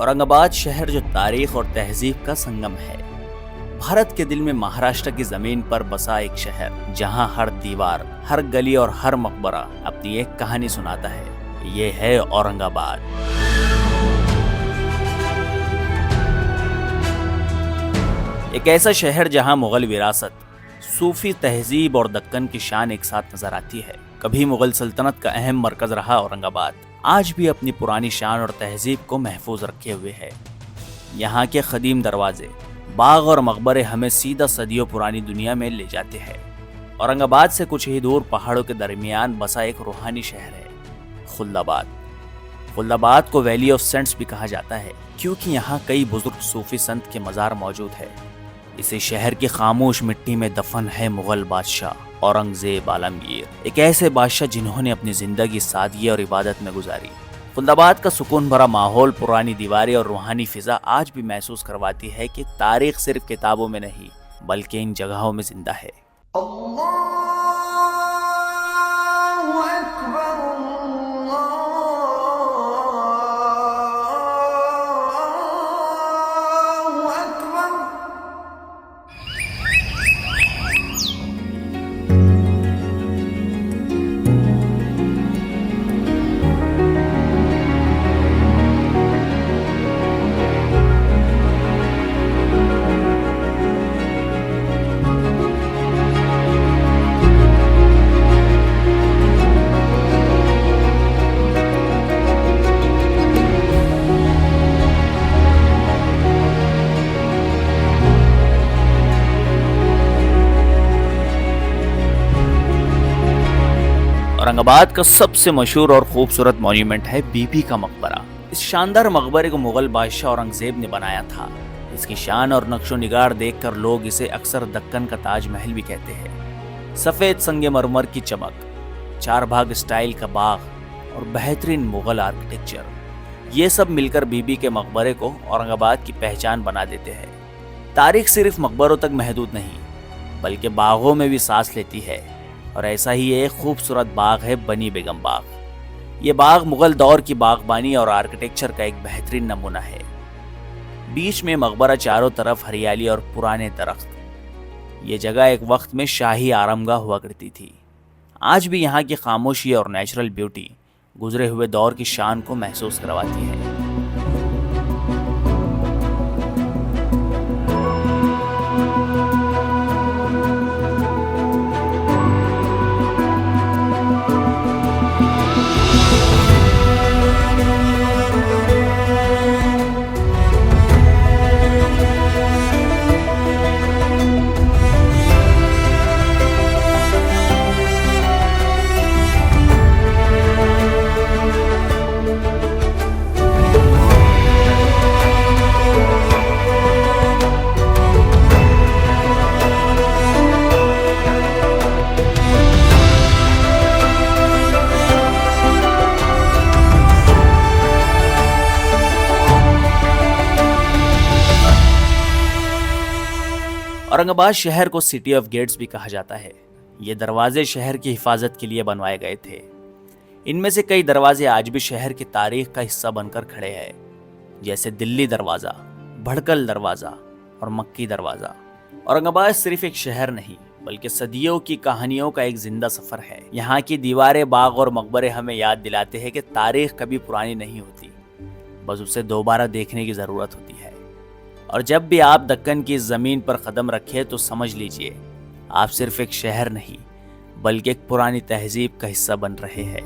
औरंगाबाद शहर जो तारीख और तहजीब का संगम है। भारत के दिल में महाराष्ट्र की जमीन पर बसा एक शहर जहां हर दीवार, हर गली और हर मकबरा अपनी एक कहानी सुनाता है। ये है औरंगाबाद। एक ऐसा शहर जहां मुगल विरासत, सूफी तहजीब और दक्कन की शान एक साथ नजर आती है। कभी मुगल सल्तनत का अहम मरकज रहा औरंगाबाद आज भी अपनी पुरानी शान और तहजीब को महफूज रखे हुए है। यहाँ के कदीम दरवाजे, बाग और मकबरे हमें सीधा सदियों पुरानी दुनिया में ले जाते हैं। औरंगाबाद से कुछ ही दूर पहाड़ों के दरमियान बसा एक रूहानी शहर है, खुल्दाबाद। खुल्दाबाद को वैली ऑफ सेंट्स भी कहा जाता है क्योंकि यहाँ कई बुजुर्ग सूफी संत के मज़ार मौजूद है। इसी शहर की खामोश मिट्टी में दफन है मुगल बादशाह औरंगजेब आलमगीर, एक ऐसे बादशाह जिन्होंने अपनी जिंदगी सादगी और इबादत में गुजारी। खुल्दाबाद का सुकून भरा माहौल, पुरानी दीवारें और रूहानी फिजा आज भी महसूस करवाती है कि तारीख सिर्फ किताबों में नहीं बल्कि इन जगहों में जिंदा है। औरंगाबाद का सबसे मशहूर और खूबसूरत मॉन्यूमेंट है बीबी का मकबरा। इस शानदार मकबरे को मुगल बादशाह औरंगजेब ने बनाया था। इसकी शान और नक्शो निगार देखकर लोग इसे अक्सर दक्कन का ताजमहल भी कहते हैं। सफेद संगमरमर की चमक, चार भाग स्टाइल का बाग और बेहतरीन मुगल आर्किटेक्चर, ये सब मिलकर बीबी के मकबरे को औरंगाबाद की पहचान बना देते हैं। तारीख सिर्फ मकबरों तक महदूद नहीं बल्कि बागों में भी सांस लेती है और ऐसा ही एक खूबसूरत बाग है बनी बेगम बाग। ये बाग मुगल दौर की बागबानी और आर्किटेक्चर का एक बेहतरीन नमूना है। बीच में मकबरा, चारों तरफ हरियाली और पुराने दरख्त। ये जगह एक वक्त में शाही आरामगाह हुआ करती थी। आज भी यहाँ की खामोशी और नेचुरल ब्यूटी गुजरे हुए दौर की शान को महसूस करवाती है। औरंगाबाद शहर को सिटी ऑफ गेट्स भी कहा जाता है। ये दरवाजे शहर की हिफाजत के लिए बनवाए गए थे। इनमें से कई दरवाजे आज भी शहर की तारीख का हिस्सा बनकर खड़े हैं, जैसे दिल्ली दरवाजा, भड़कल दरवाजा और मक्की दरवाजा। औरंगाबाद सिर्फ एक शहर नहीं बल्कि सदियों की कहानियों का एक जिंदा सफर है। यहाँ की दीवारें, बाग और मकबरे हमें याद दिलाते हैं कि तारीख कभी पुरानी नहीं होती, बस उसे दोबारा देखने की जरूरत होती है। और जब भी आप दक्कन की ज़मीन पर कदम रखें तो समझ लीजिए आप सिर्फ एक शहर नहीं बल्कि एक पुरानी तहजीब का हिस्सा बन रहे हैं।